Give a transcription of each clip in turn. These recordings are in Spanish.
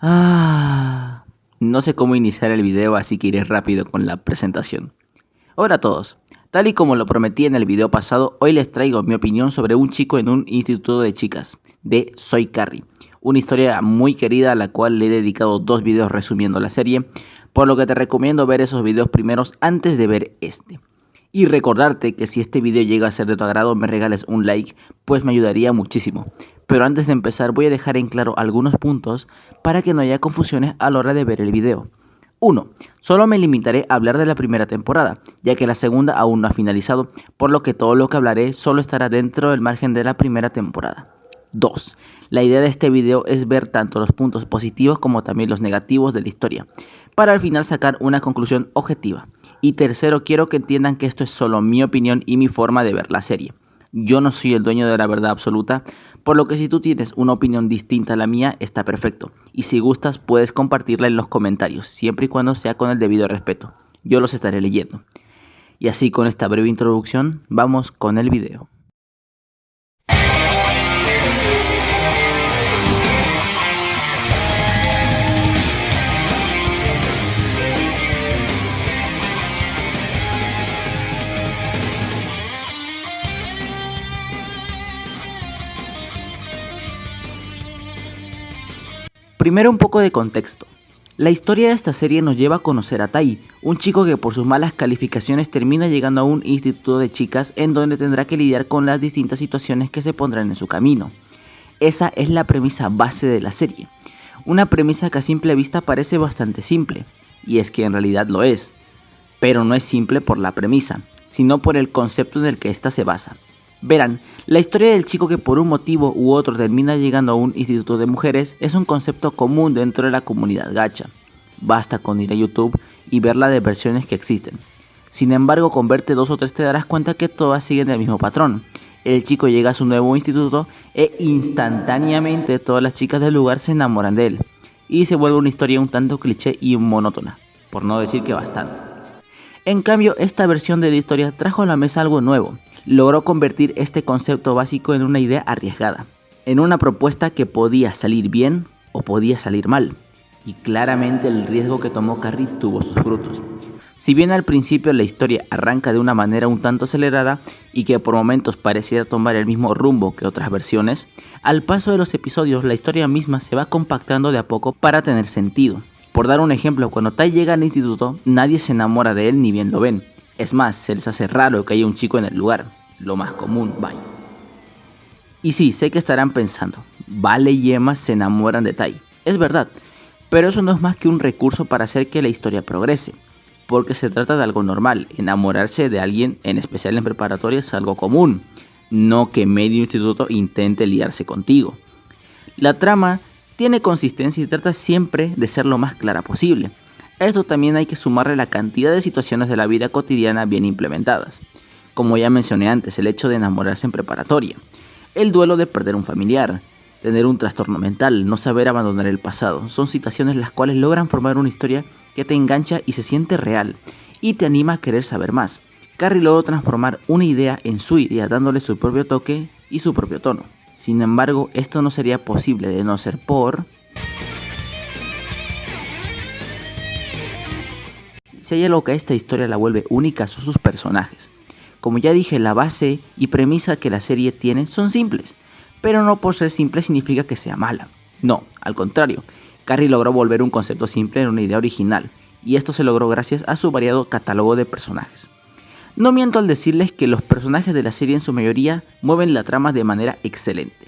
Ah, no sé cómo iniciar el video, así que iré rápido con la presentación. Hola a todos, tal y como lo prometí en el video pasado, hoy les traigo mi opinión sobre un chico en un instituto de chicas, de Soy Carrie. Una historia muy querida a la cual le he dedicado 2 videos resumiendo la serie, por lo que te recomiendo ver esos videos primeros antes de ver este. Y recordarte que si este video llega a ser de tu agrado me regales un like, pues me ayudaría muchísimo. Pero antes de empezar voy a dejar en claro algunos puntos para que no haya confusiones a la hora de ver el video. 1. Solo me limitaré a hablar de la primera temporada, ya que la segunda aún no ha finalizado, por lo que todo lo que hablaré solo estará dentro del margen de la primera temporada. 2. La idea de este video es ver tanto los puntos positivos como también los negativos de la historia, para al final sacar una conclusión objetiva. Y tercero, quiero que entiendan que esto es solo mi opinión y mi forma de ver la serie. Yo no soy el dueño de la verdad absoluta, por lo que si tú tienes una opinión distinta a la mía, está perfecto. Y si gustas, puedes compartirla en los comentarios, siempre y cuando sea con el debido respeto. Yo los estaré leyendo. Y así, con esta breve introducción, vamos con el video. Primero un poco de contexto. La historia de esta serie nos lleva a conocer a Tai, un chico que por sus malas calificaciones termina llegando a un instituto de chicas en donde tendrá que lidiar con las distintas situaciones que se pondrán en su camino. Esa es la premisa base de la serie. Una premisa que a simple vista parece bastante simple, y es que en realidad lo es. Pero no es simple por la premisa, sino por el concepto en el que ésta se basa. Verán, la historia del chico que por un motivo u otro termina llegando a un instituto de mujeres es un concepto común dentro de la comunidad gacha. Basta con ir a YouTube y ver las versiones que existen. Sin embargo, con verte 2 o 3 te darás cuenta que todas siguen el mismo patrón. El chico llega a su nuevo instituto e instantáneamente todas las chicas del lugar se enamoran de él. Y se vuelve una historia un tanto cliché y monótona, por no decir que bastante. En cambio, esta versión de la historia trajo a la mesa algo nuevo. Logró convertir este concepto básico en una idea arriesgada, en una propuesta que podía salir bien o podía salir mal, y claramente el riesgo que tomó Carrie tuvo sus frutos. Si bien al principio la historia arranca de una manera un tanto acelerada y que por momentos pareciera tomar el mismo rumbo que otras versiones, al paso de los episodios la historia misma se va compactando de a poco para tener sentido. Por dar un ejemplo, cuando Tai llega al instituto, nadie se enamora de él ni bien lo ven. Es más, se les hace raro que haya un chico en el lugar, lo más común, vaya. Y sí, sé que estarán pensando, Vale y Emma se enamoran de Tai. Es verdad, pero eso no es más que un recurso para hacer que la historia progrese, porque se trata de algo normal. Enamorarse de alguien, en especial en preparatoria, es algo común, no que medio instituto intente liarse contigo. La trama tiene consistencia y trata siempre de ser lo más clara posible. A esto también hay que sumarle la cantidad de situaciones de la vida cotidiana bien implementadas. Como ya mencioné antes, el hecho de enamorarse en preparatoria, el duelo de perder un familiar, tener un trastorno mental, no saber abandonar el pasado, son situaciones las cuales logran formar una historia que te engancha y se siente real, y te anima a querer saber más. Carrie logró transformar una idea en su idea, dándole su propio toque y su propio tono. Sin embargo, esto no sería posible de no ser por... Si hay algo que a esta historia la vuelve única son sus personajes. Como ya dije, la base y premisa que la serie tiene son simples, pero no por ser simple significa que sea mala. No, al contrario, Carrie logró volver un concepto simple en una idea original, y esto se logró gracias a su variado catálogo de personajes. No miento al decirles que los personajes de la serie en su mayoría mueven la trama de manera excelente.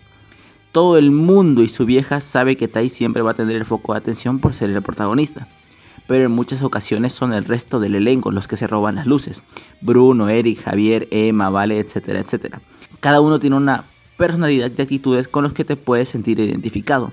Todo el mundo y su vieja sabe que Tai siempre va a tener el foco de atención por ser el protagonista, pero en muchas ocasiones son el resto del elenco los que se roban las luces. Bruno, Eric, Javier, Emma, Vale, etcétera, etcétera. Cada uno tiene una personalidad y actitudes con los que te puedes sentir identificado,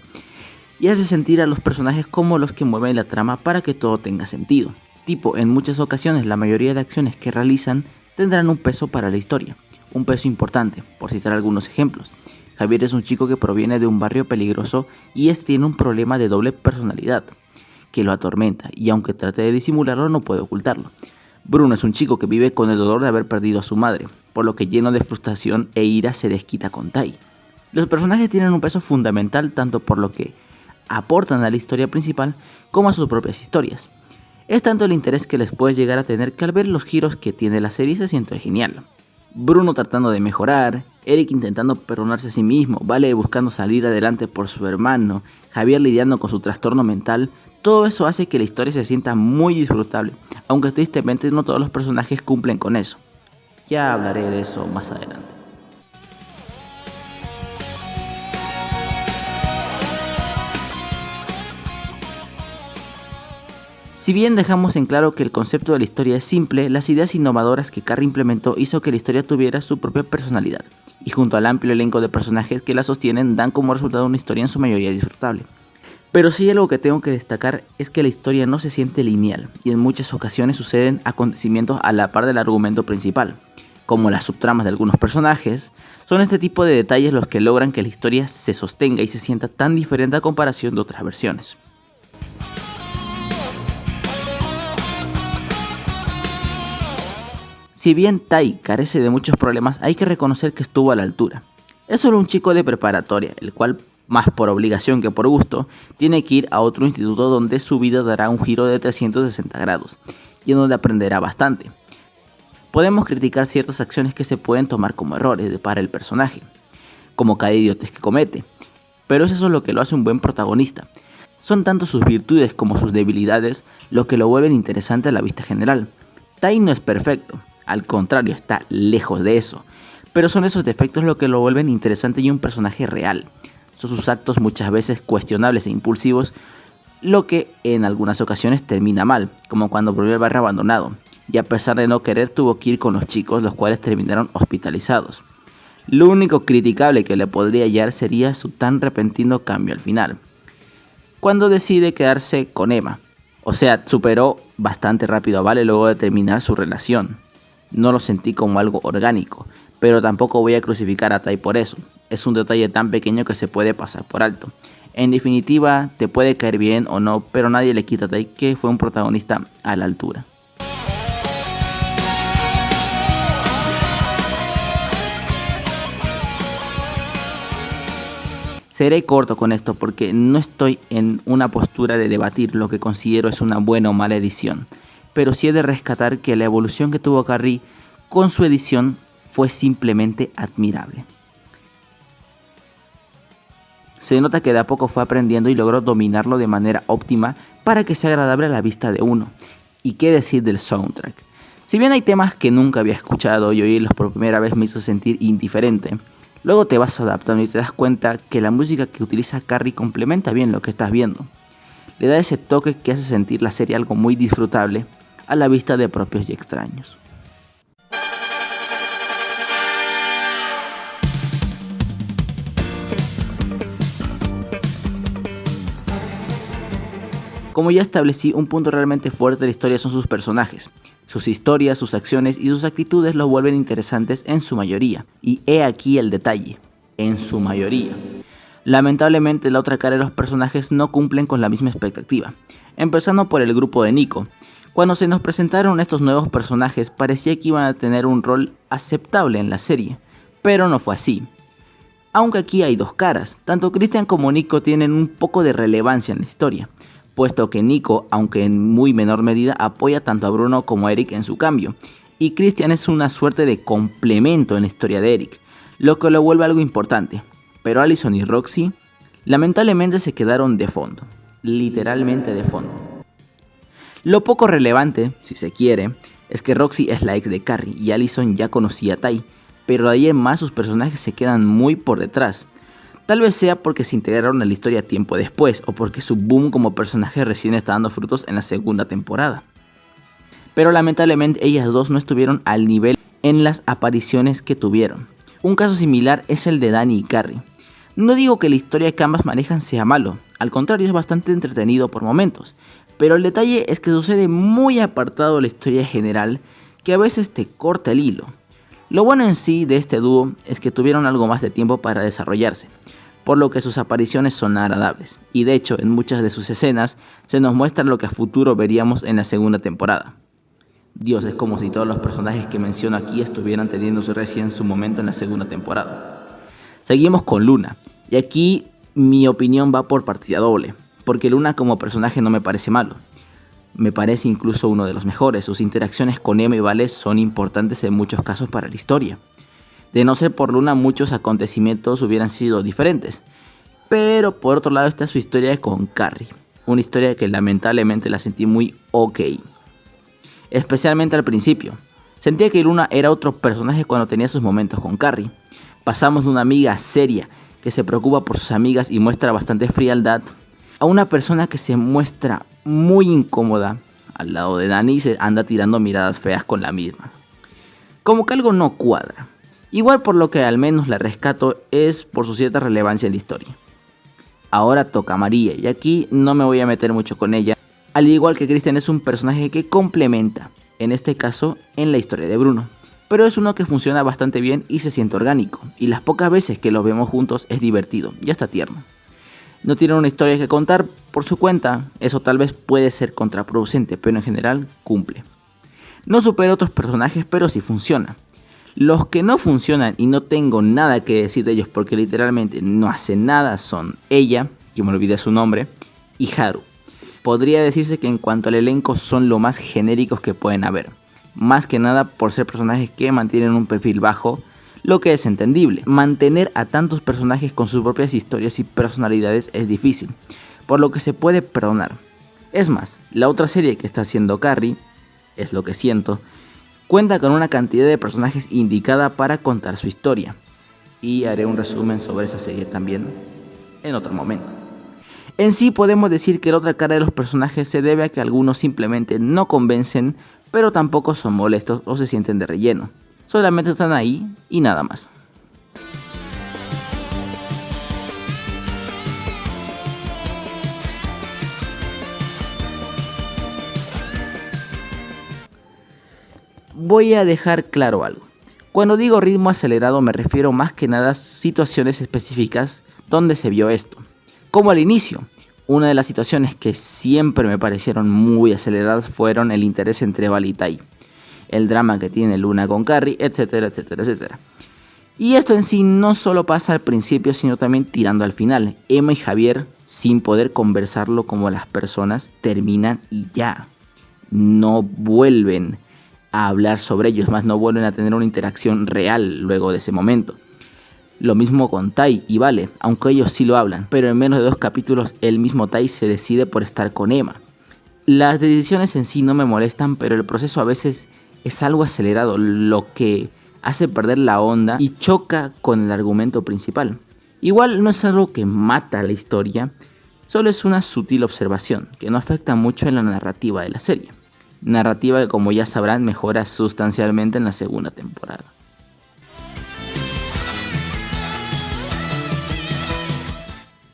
y hace sentir a los personajes como los que mueven la trama para que todo tenga sentido. Tipo, en muchas ocasiones la mayoría de acciones que realizan tendrán un peso para la historia, un peso importante, por citar algunos ejemplos. Javier es un chico que proviene de un barrio peligroso y este tiene un problema de doble personalidad que lo atormenta, y aunque trate de disimularlo no puede ocultarlo. Bruno es un chico que vive con el dolor de haber perdido a su madre, por lo que lleno de frustración e ira se desquita con Tai. Los personajes tienen un peso fundamental tanto por lo que aportan a la historia principal como a sus propias historias. Es tanto el interés que les puedes llegar a tener que al ver los giros que tiene la serie se siente genial. Bruno tratando de mejorar, Eric intentando perdonarse a sí mismo, Vale buscando salir adelante por su hermano, Javier lidiando con su trastorno mental, todo eso hace que la historia se sienta muy disfrutable, aunque tristemente no todos los personajes cumplen con eso. Ya hablaré de eso más adelante. Si bien dejamos en claro que el concepto de la historia es simple, las ideas innovadoras que Carrie implementó hizo que la historia tuviera su propia personalidad, y junto al amplio elenco de personajes que la sostienen dan como resultado una historia en su mayoría disfrutable. Pero sí algo que tengo que destacar es que la historia no se siente lineal, y en muchas ocasiones suceden acontecimientos a la par del argumento principal, como las subtramas de algunos personajes. Son este tipo de detalles los que logran que la historia se sostenga y se sienta tan diferente a comparación de otras versiones. Si bien Tai carece de muchos problemas, hay que reconocer que estuvo a la altura. Es solo un chico de preparatoria, el cual, más por obligación que por gusto, tiene que ir a otro instituto donde su vida dará un giro de 360 grados, y en donde aprenderá bastante. Podemos criticar ciertas acciones que se pueden tomar como errores para el personaje, como cada idiotez que comete, pero es eso lo que lo hace un buen protagonista. Son tanto sus virtudes como sus debilidades lo que lo vuelven interesante a la vista general. Tai no es perfecto, al contrario, está lejos de eso, pero son esos defectos lo que lo vuelven interesante y un personaje real. Son sus actos muchas veces cuestionables e impulsivos, lo que en algunas ocasiones termina mal, como cuando volvió al barrio abandonado, y a pesar de no querer tuvo que ir con los chicos, los cuales terminaron hospitalizados. Lo único criticable que le podría hallar sería su tan repentino cambio al final, cuando decide quedarse con Emma. O sea, superó bastante rápido a Vale luego de terminar su relación. No lo sentí como algo orgánico, pero tampoco voy a crucificar a Tai por eso. Es un detalle tan pequeño que se puede pasar por alto. En definitiva, te puede caer bien o no, pero nadie le quita a Tai que fue un protagonista a la altura. Seré corto con esto porque no estoy en una postura de debatir lo que considero es una buena o mala edición, pero sí he de rescatar que la evolución que tuvo Carrie con su edición fue simplemente admirable. Se nota que de a poco fue aprendiendo y logró dominarlo de manera óptima para que sea agradable a la vista de uno. Y qué decir del soundtrack. Si bien hay temas que nunca había escuchado y oírlos por primera vez me hizo sentir indiferente, luego te vas adaptando y te das cuenta que la música que utiliza Carrie complementa bien lo que estás viendo. Le da ese toque que hace sentir la serie algo muy disfrutable a la vista de propios y extraños. Como ya establecí, un punto realmente fuerte de la historia son sus personajes. Sus historias, sus acciones y sus actitudes los vuelven interesantes en su mayoría. Y he aquí el detalle, en su mayoría. Lamentablemente la otra cara de los personajes no cumplen con la misma expectativa, empezando por el grupo de Nico. Cuando se nos presentaron estos nuevos personajes parecía que iban a tener un rol aceptable en la serie, pero no fue así. Aunque aquí hay dos caras, tanto Christian como Nico tienen un poco de relevancia en la historia, puesto que Nico, aunque en muy menor medida, apoya tanto a Bruno como a Eric en su cambio, y Christian es una suerte de complemento en la historia de Eric, lo que lo vuelve algo importante. Pero Allison y Roxy lamentablemente se quedaron de fondo, literalmente de fondo. Lo poco relevante, si se quiere, es que Roxy es la ex de Carrie y Allison ya conocía a Tai, pero de ahí en más sus personajes se quedan muy por detrás. Tal vez sea porque se integraron a la historia tiempo después, o porque su boom como personaje recién está dando frutos en la segunda temporada. Pero lamentablemente ellas dos no estuvieron al nivel en las apariciones que tuvieron. Un caso similar es el de Dani y Carrie. No digo que la historia que ambas manejan sea malo, al contrario es bastante entretenido por momentos, pero el detalle es que sucede muy apartado de la historia general que a veces te corta el hilo. Lo bueno en sí de este dúo es que tuvieron algo más de tiempo para desarrollarse, por lo que sus apariciones son agradables, y de hecho en muchas de sus escenas se nos muestra lo que a futuro veríamos en la segunda temporada. Dios, es como si todos los personajes que menciono aquí estuvieran teniendo recién su momento en la segunda temporada. Seguimos con Luna, y aquí Mi opinión va por partida doble, porque Luna como personaje no me parece malo. Me parece incluso uno de los mejores. Sus interacciones con Emma y Vale son importantes en muchos casos para la historia. De no ser por Luna, muchos acontecimientos hubieran sido diferentes. Pero por otro lado está su historia con Carrie. Una historia que lamentablemente la sentí muy ok. Especialmente al principio. Sentía que Luna era otro personaje cuando tenía sus momentos con Carrie. Pasamos de una amiga seria que se preocupa por sus amigas y muestra bastante frialdad, a una persona que se muestra muy incómoda al lado de Dani y se anda tirando miradas feas con la misma. Como que algo no cuadra. Igual por lo que al menos la rescato es por su cierta relevancia en la historia. Ahora toca a María y aquí no me voy a meter mucho con ella. Al igual que Christian es un personaje que complementa, en este caso, en la historia de Bruno. Pero es uno que funciona bastante bien y se siente orgánico. Y las pocas veces que los vemos juntos es divertido y hasta tierno. No tienen una historia que contar por su cuenta, eso tal vez puede ser contraproducente, pero en general cumple. No supera otros personajes, pero sí funciona. Los que no funcionan y no tengo nada que decir de ellos porque literalmente no hacen nada son ella, que me olvidé su nombre, y Haru. Podría decirse que en cuanto al elenco son lo más genéricos que pueden haber. Más que nada por ser personajes que mantienen un perfil bajo, lo que es entendible. Mantener a tantos personajes con sus propias historias y personalidades es difícil, por lo que se puede perdonar. Es más, la otra serie que está haciendo Carrie, Es lo que siento, cuenta con una cantidad de personajes indicada para contar su historia. Y haré un resumen sobre esa serie también en otro momento. En sí podemos decir que la otra cara de los personajes se debe a que algunos simplemente no convencen, pero tampoco son molestos o se sienten de relleno. Solamente están ahí y nada más. Voy a dejar claro algo. Cuando digo ritmo acelerado me refiero más que nada a situaciones específicas donde se vio esto. Como al inicio, una de las situaciones que siempre me parecieron muy aceleradas fueron el interés entre Val y Tai, el drama que tiene Luna con Carrie, etcétera, etcétera, etcétera. Y esto en sí no solo pasa al principio, sino también tirando al final. Emma y Javier, sin poder conversarlo como las personas, terminan y ya. No vuelven a hablar sobre ellos, más no vuelven a tener una interacción real luego de ese momento. Lo mismo con Tai y Vale, aunque ellos sí lo hablan, pero en menos de 2 capítulos el mismo Tai se decide por estar con Emma. Las decisiones en sí no me molestan, pero el proceso a veces es algo acelerado, lo que hace perder la onda y choca con el argumento principal. Igual no es algo que mata la historia, solo es una sutil observación que no afecta mucho en la narrativa de la serie. Narrativa que, como ya sabrán, mejora sustancialmente en la segunda temporada.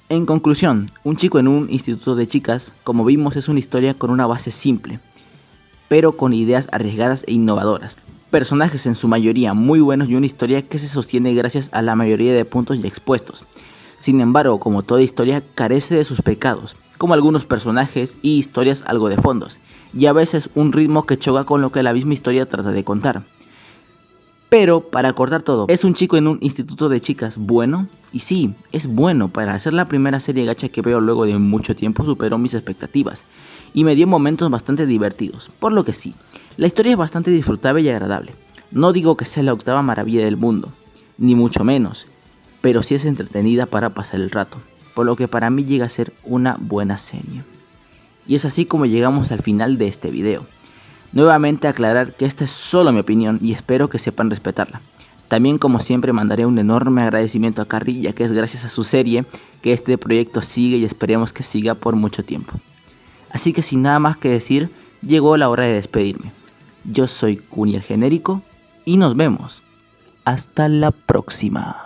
En conclusión, Un chico en un instituto de chicas, como vimos, es una historia con una base simple, pero con ideas arriesgadas e innovadoras. Personajes en su mayoría muy buenos y una historia que se sostiene gracias a la mayoría de puntos ya expuestos. Sin embargo, como toda historia, carece de sus pecados, como algunos personajes y historias algo de fondos, y a veces un ritmo que choca con lo que la misma historia trata de contar. Pero, para cortar todo, ¿es Un chico en un instituto de chicas bueno? Y sí, es bueno. Para hacer la primera serie gacha que veo luego de mucho tiempo superó mis expectativas y me dio momentos bastante divertidos, por lo que sí, la historia es bastante disfrutable y agradable. No digo que sea la octava maravilla del mundo, ni mucho menos, pero sí es entretenida para pasar el rato, por lo que para mí llega a ser una buena serie. Y es así como llegamos al final de este video. Nuevamente aclarar que esta es solo mi opinión y espero que sepan respetarla. También, como siempre, mandaré un enorme agradecimiento a Carrie, ya que es gracias a su serie que este proyecto sigue y esperemos que siga por mucho tiempo. Así que sin nada más que decir, llegó la hora de despedirme. Yo soy Kuni el Genérico y nos vemos. Hasta la próxima.